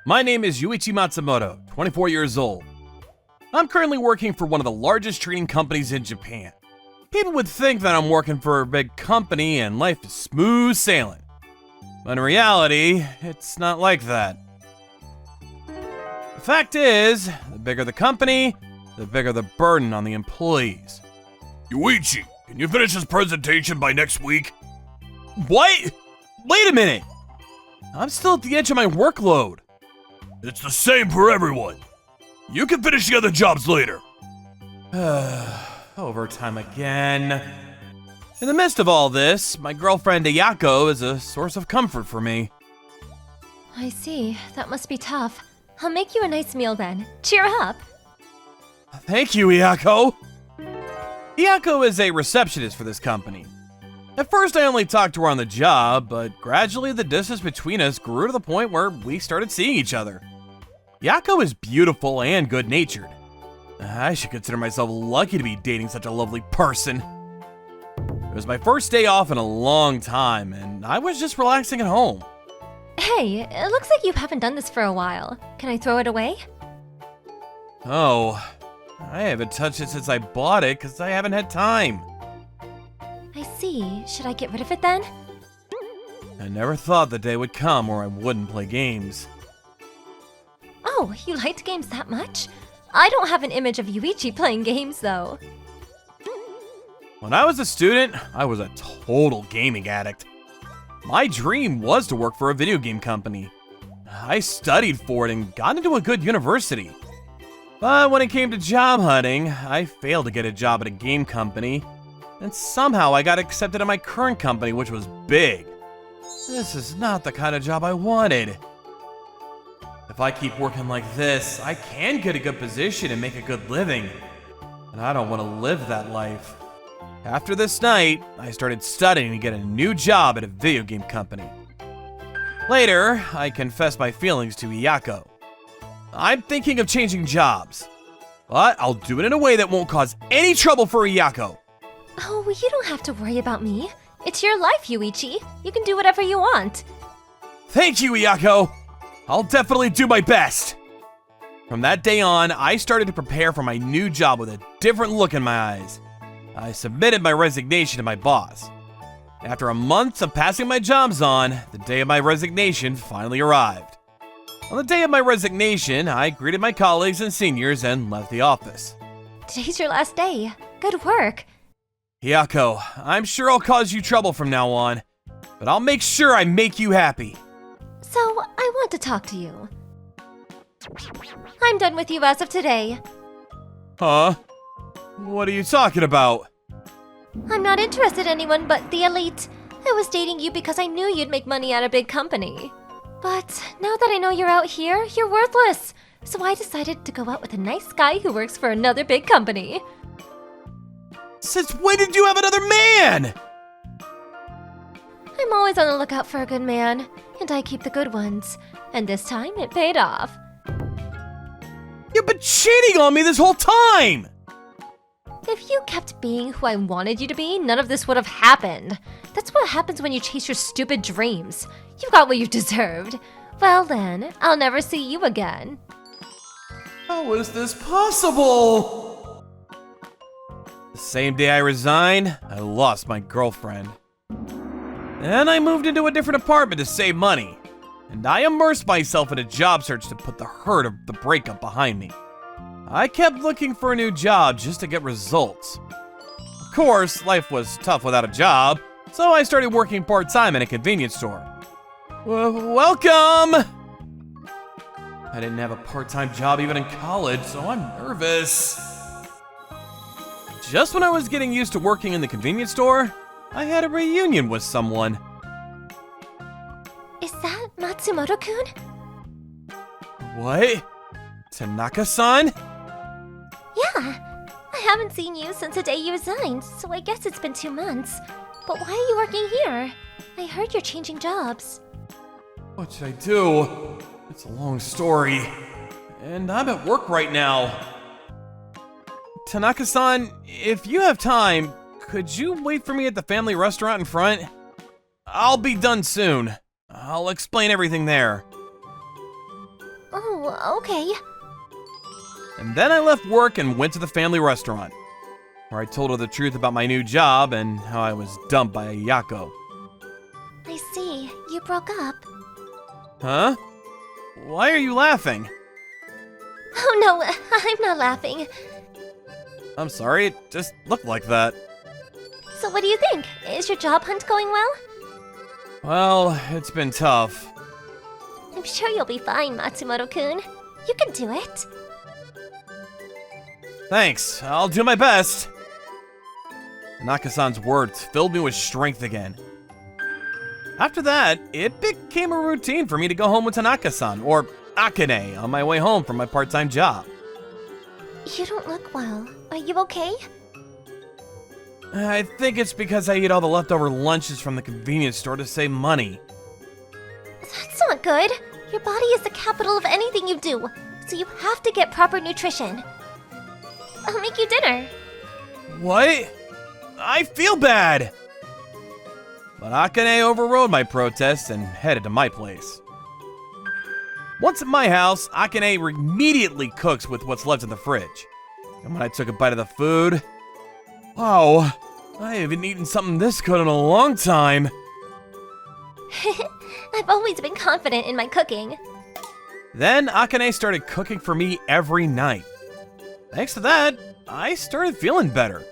My name is Yuichi Matsumoto, 24 years old. I'm currently working for one of the largest trading companies in Japan. People would think that I'm working for a big company and life is smooth sailing. But in reality, it's not like that. The fact is, the bigger the company, the bigger the burden on the employees. Yuichi, can you finish this presentation by next week? What? Wait a minute! I'm still at the edge of my workload. It's the same for everyone. You can finish the other jobs later. Overtime again. In the midst of all this, my girlfriend Ayako is a source of comfort for me. I see. That must be tough. I'll make you a nice meal then. Cheer up! Thank you, Ayako! Ayako is a receptionist for this company. At first, I only talked to her on the job, but gradually the distance between us grew to the point where we started seeing each other. Ayako is beautiful and good-natured. I should consider myself lucky to be dating such a lovely person. It was my first day off in a long time, and I was just relaxing at home. Hey, it looks like you haven't done this for a while. Can I throw it away? Oh, I haven't touched it since I bought it because I haven't had time. I see. Should I get rid of it then? I never thought the day would come where I wouldn't play games. Oh, you liked games that much? I don't have an image of Yuichi playing games, though. When I was a student, I was a total gaming addict. My dream was to work for a video game company. I studied for it and got into a good university. But when it came to job hunting, I failed to get a job at a game company, and somehow I got accepted at my current company, which was big. This is not the kind of job I wanted. If I keep working like this, I can get a good position and make a good living. And I don't want to live that life. After this night, I started studying to get a new job at a video game company. Later, I confessed my feelings to Ayako. I'm thinking of changing jobs, but I'll do it in a way that won't cause any trouble for Ayako. Oh, you don't have to worry about me. It's your life, Yuichi. You can do whatever you want. Thank you, Ayako. I'll definitely do my best. From that day on, I started to prepare for my new job with a different look in my eyes. I submitted my resignation to my boss. After a month of passing my jobs on, the day of my resignation finally arrived. On the day of my resignation, I greeted my colleagues and seniors and left the office. Today's your last day. Good work. Ayako, I'm sure I'll cause you trouble from now on, but I'll make sure I make you happy. So, I want to talk to you. I'm done with you as of today. Huh? What are you talking about? I'm not interested in anyone but the elite. I was dating you because I knew you'd make money at a big company. But now that I know you're out here, you're worthless. So I decided to go out with a nice guy who works for another big company. Since when did you have another man? I'm always on the lookout for a good man, and I keep the good ones. And this time, it paid off. You've been cheating on me this whole time! If you kept being who I wanted you to be, none of this would have happened. That's what happens when you chase your stupid dreams. You got what you deserved. Well then, I'll never see you again. How is this possible? The same day I resigned, I lost my girlfriend. Then I moved into a different apartment to save money, and I immersed myself in a job search to put the hurt of the breakup behind me. I kept looking for a new job just to get results. Of course, life was tough without a job, so I started working part-time in a convenience store. Welcome! I didn't have a part-time job even in college, so I'm nervous. Just when I was getting used to working in the convenience store, I had a reunion with someone. Is that Matsumoto-kun? What? Tanaka-san? Yeah. I haven't seen you since the day you resigned, so I guess it's been 2 months. But why are you working here? I heard you're changing jobs. What should I do? It's a long story. And I'm at work right now. Tanaka-san, if you have time, could you wait for me at the family restaurant in front? I'll be done soon. I'll explain everything there. Oh, okay. And then I left work and went to the family restaurant, where I told her the truth about my new job and how I was dumped by Ayako. I see. You broke up. Huh? Why are you laughing? Oh no, I'm not laughing. I'm sorry, it just looked like that. So what do you think? Is your job hunt going well? Well, it's been tough. I'm sure you'll be fine, Matsumoto-kun. You can do it. Thanks, I'll do my best. Tanaka-san's words filled me with strength again. After that, it became a routine for me to go home with Tanaka-san, or Akane, on my way home from my part-time job. You don't look well. Are you okay? I think it's because I eat all the leftover lunches from the convenience store to save money. That's not good. Your body is the capital of anything you do, so you have to get proper nutrition. I'll make you dinner. What? I feel bad! But Akane overrode my protest and headed to my place. Once at my house, Akane immediately cooks with what's left in the fridge. And when I took a bite of the food, wow, I haven't eaten something this good in a long time. I've always been confident in my cooking. Then Akane started cooking for me every night. Thanks to that, I started feeling better.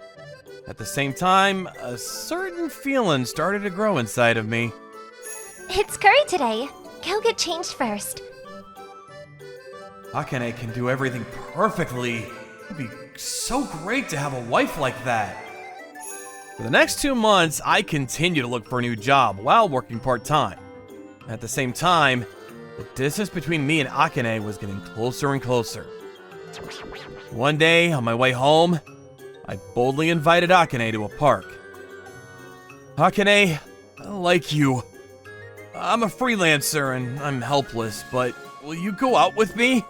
At the same time, a certain feeling started to grow inside of me. It's curry today. Go get changed first. Akane can do everything perfectly. It'd be so great to have a wife like that. For the next 2 months, I continued to look for a new job while working part-time. At the same time, the distance between me and Akane was getting closer and closer. One day, on my way home, I boldly invited Akane to a park. Akane, I like you. I'm a freelancer and I'm helpless, but will you go out with me?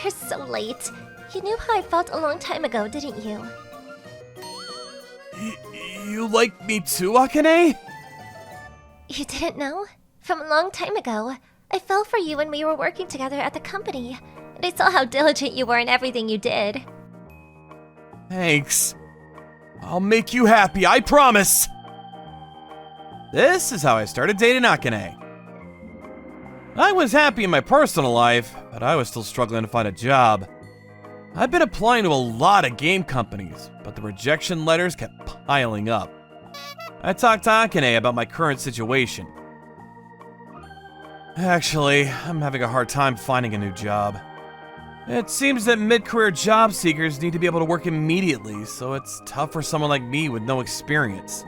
You're so late. You knew how I felt a long time ago, didn't you? You like me too, Akane? You didn't know? From a long time ago, I fell for you when we were working together at the company, and I saw how diligent you were in everything you did. Thanks. I'll make you happy, I promise! This is how I started dating Akane. I was happy in my personal life, but I was still struggling to find a job. I've been applying to a lot of game companies, but the rejection letters kept piling up. I talked to Akane about my current situation. Actually, I'm having a hard time finding a new job. It seems that mid-career job seekers need to be able to work immediately, so it's tough for someone like me with no experience.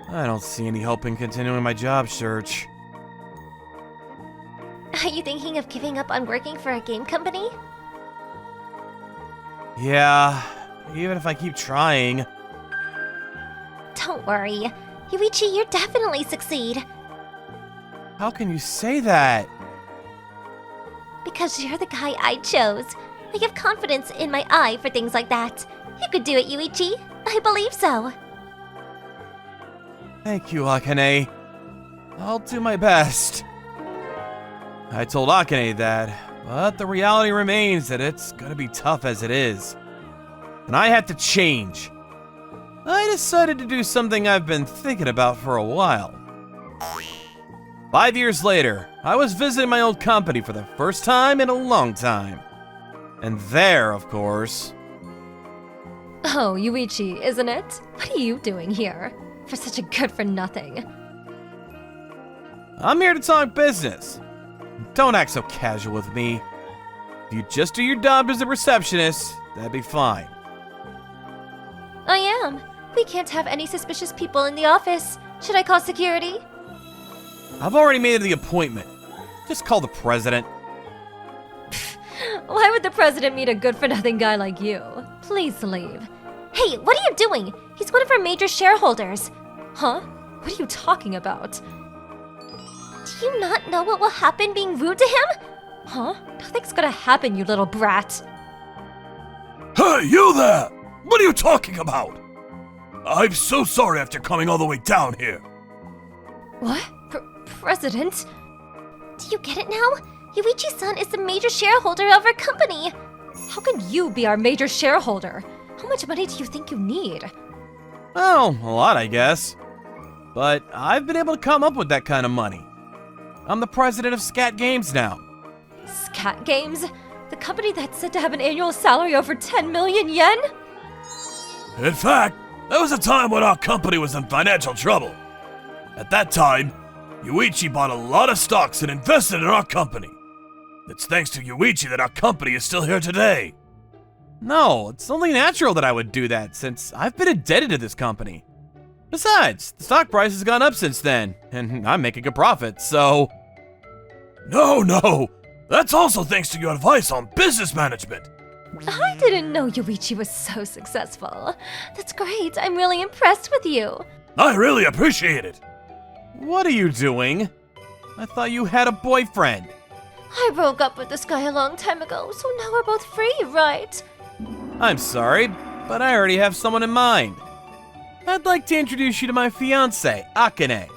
I don't see any hope in continuing my job search. Are you thinking of giving up on working for a game company? Yeah, even if I keep trying. Don't worry. Yuichi, you'll definitely succeed. How can you say that? Because you're the guy I chose. I have confidence in my eye for things like that. You could do it, Yuichi. I believe so. Thank you, Akane. I'll do my best. I told Akane that, but the reality remains that it's gonna be tough as it is. And I have to change. I decided to do something I've been thinking about for a while. 5 years later, I was visiting my old company for the first time in a long time. And there, of course... Oh, Yuichi, isn't it? What are you doing here? For such a good-for-nothing. I'm here to talk business. Don't act so casual with me. If you just do your job as a receptionist, that'd be fine. I am. We can't have any suspicious people in the office. Should I call security? I've already made the appointment. Just call the president. Why would the president meet a good-for-nothing guy like you? Please leave. Hey, what are you doing? He's one of our major shareholders. Huh? What are you talking about? Do you not know what will happen being rude to him? Huh? Nothing's gonna happen, you little brat. Hey, you there! What are you talking about? I'm so sorry after coming all the way down here. What? President? Do you get it now? Yuichi-san is the major shareholder of our company. How can you be our major shareholder? How much money do you think you need? Oh, a lot, I guess. But I've been able to come up with that kind of money. I'm the president of Scat Games now. Scat Games? The company that's said to have an annual salary over 10 million yen? In fact, that was a time when our company was in financial trouble. At that time, Yuichi bought a lot of stocks and invested in our company. It's thanks to Yuichi that our company is still here today. No, it's only natural that I would do that since I've been indebted to this company. Besides, the stock price has gone up since then, and I'm making a profit, so... No, that's also thanks to your advice on business management. I didn't know Yuichi was so successful. That's great. I'm really impressed with you. I really appreciate it. What are you doing? I thought you had a boyfriend. I broke up with this guy a long time ago, so now we're both free, right? I'm sorry, but I already have someone in mind. I'd like to introduce you to my fiancée, Akane.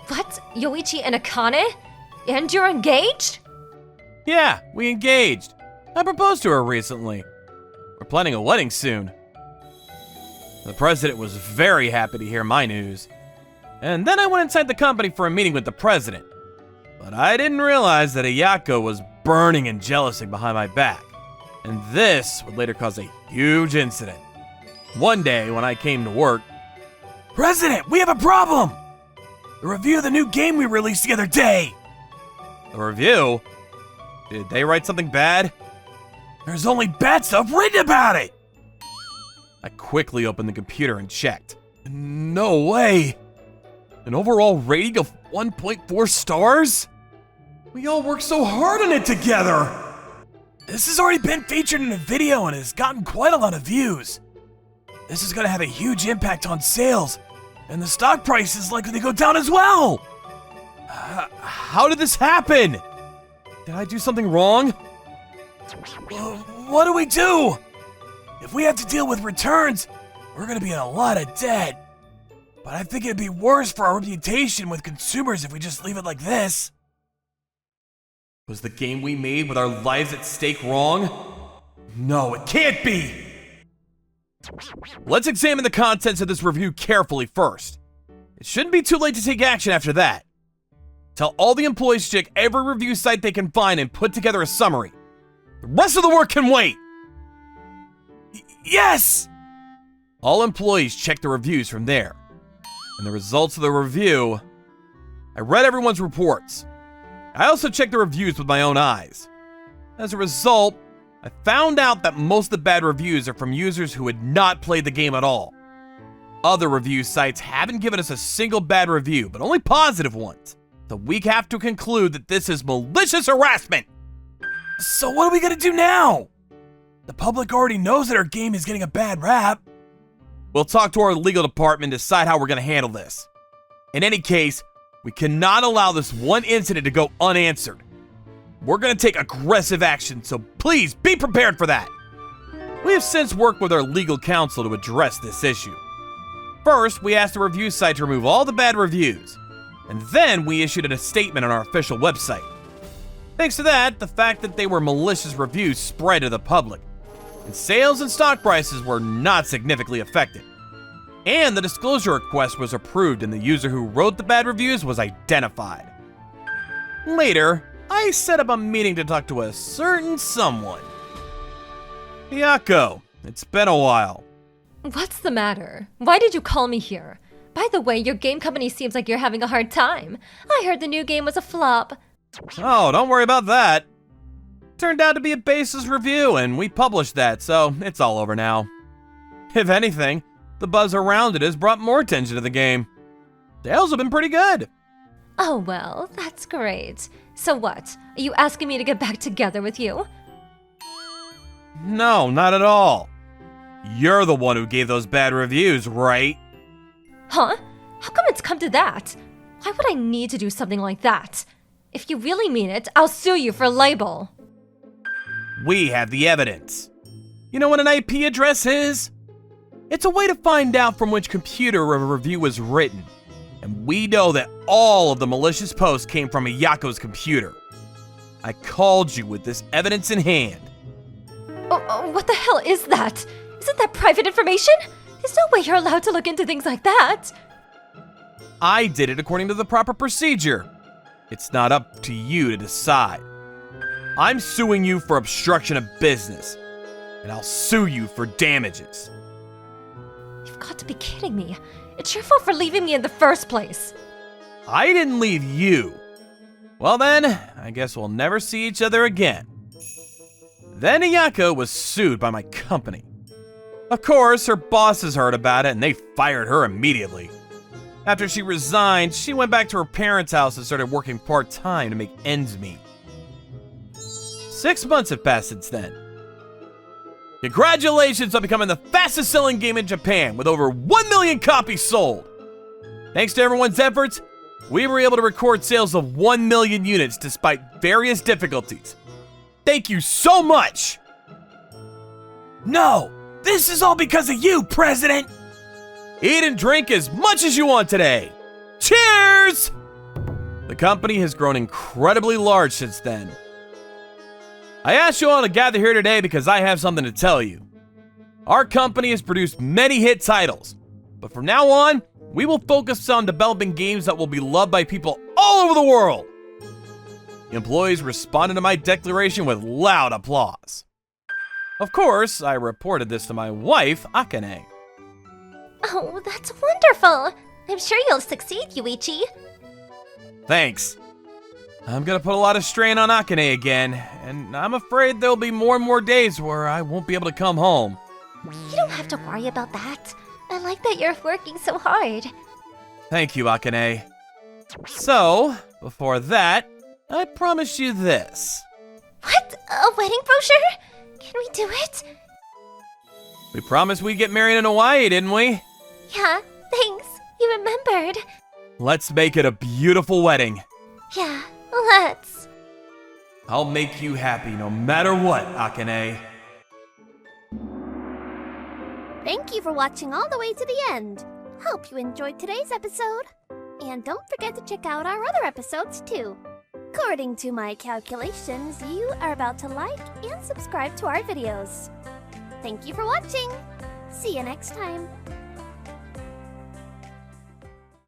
What? Yoichi and Akane? And you're engaged? Yeah, we engaged. I proposed to her recently. We're planning a wedding soon. The president was very happy to hear my news. And then I went inside the company for a meeting with the president. But I didn't realize that Ayako was burning and jealousy behind my back. And this would later cause a huge incident. One day, when I came to work, President, we have a problem! The review of the new game we released the other day! the review? Did they write something bad? There's only bad stuff written about it! I quickly opened the computer and checked. No way! An overall rating of 1.4 stars? We all worked so hard on it together! This has already been featured in a video and has gotten quite a lot of views. This is gonna have a huge impact on sales, and the stock price is likely to go down as well! How did this happen? Did I do something wrong? What do we do? If we have to deal with returns, we're gonna be in a lot of debt. But I think it'd be worse for our reputation with consumers if we just leave it like this. Was the game we made with our lives at stake wrong? No, it can't be! Let's examine the contents of this review carefully first. It shouldn't be too late to take action after that. Tell all the employees to check every review site they can find and put together a summary. The rest of the work can wait! Yes! All employees check the reviews from there. And the results of the review... I read everyone's reports. I also checked the reviews with my own eyes. As a result, I found out that most of the bad reviews are from users who had not played the game at all. Other review sites haven't given us a single bad review, but only positive ones. So we have to conclude that this is malicious harassment. So what are we gonna do now? The public already knows that our game is getting a bad rap. We'll talk to our legal department and decide how we're gonna handle this. In any case, we cannot allow this one incident to go unanswered. We're gonna take aggressive action, so please be prepared for that. We have since worked with our legal counsel to address this issue. First, we asked the review site to remove all the bad reviews, and then we issued a statement on our official website. Thanks to that, the fact that they were malicious reviews spread to the public, and sales and stock prices were not significantly affected. And the disclosure request was approved and the user who wrote the bad reviews was identified. Later, I set up a meeting to talk to a certain someone. Ayako, it's been a while. What's the matter? Why did you call me here? By the way, your game company seems like you're having a hard time. I heard the new game was a flop. Oh, don't worry about that. Turned out to be a baseless review, and we published that, so it's all over now. If anything, the buzz around it has brought more attention to the game. Sales have been pretty good. Oh well, that's great. So what? Are you asking me to get back together with you? No, not at all. You're the one who gave those bad reviews, right? Huh? How come it's come to that? Why would I need to do something like that? If you really mean it, I'll sue you for libel. We have the evidence. You know what an IP address is? It's a way to find out from which computer a review was written. And we know that all of the malicious posts came from Ayako's computer. I called you with this evidence in hand. Oh, what the hell is that? Isn't that private information? There's no way you're allowed to look into things like that. I did it according to the proper procedure. It's not up to you to decide. I'm suing you for obstruction of business, and I'll sue you for damages. You've got to be kidding me. It's your fault for leaving me in the first place. I didn't leave you. Well then, I guess we'll never see each other again. Then Ayako was sued by my company. Of course, her bosses heard about it and they fired her immediately. After she resigned, she went back to her parents' house and started working part-time to make ends meet. 6 months have passed since then. Congratulations on becoming the fastest selling game in Japan with over 1 million copies sold! Thanks to everyone's efforts, we were able to record sales of 1 million units despite various difficulties. Thank you so much! No! This is all because of you, President! Eat and drink as much as you want today! Cheers! The company has grown incredibly large since then. I asked you all to gather here today because I have something to tell you. Our company has produced many hit titles, but from now on, we will focus on developing games that will be loved by people all over the world. Employees responded to my declaration with loud applause. Of course, I reported this to my wife, Akane. Oh, that's wonderful. I'm sure you'll succeed, Yuichi. Thanks. I'm gonna put a lot of strain on Akane again, and I'm afraid there'll be more and more days where I won't be able to come home. You don't have to worry about that. I like that you're working so hard. Thank you, Akane. So, before that, I promise you this. What? A wedding brochure? Can we do it? We promised we'd get married in Hawaii, didn't we? Yeah, thanks. You remembered. Let's make it a beautiful wedding. Yeah, let's. I'll make you happy no matter what, Akane. Thank you for watching all the way to the end. Hope you enjoyed today's episode. And don't forget to check out our other episodes too. According to my calculations, you are about to like and subscribe to our videos. Thank you for watching. See you next time.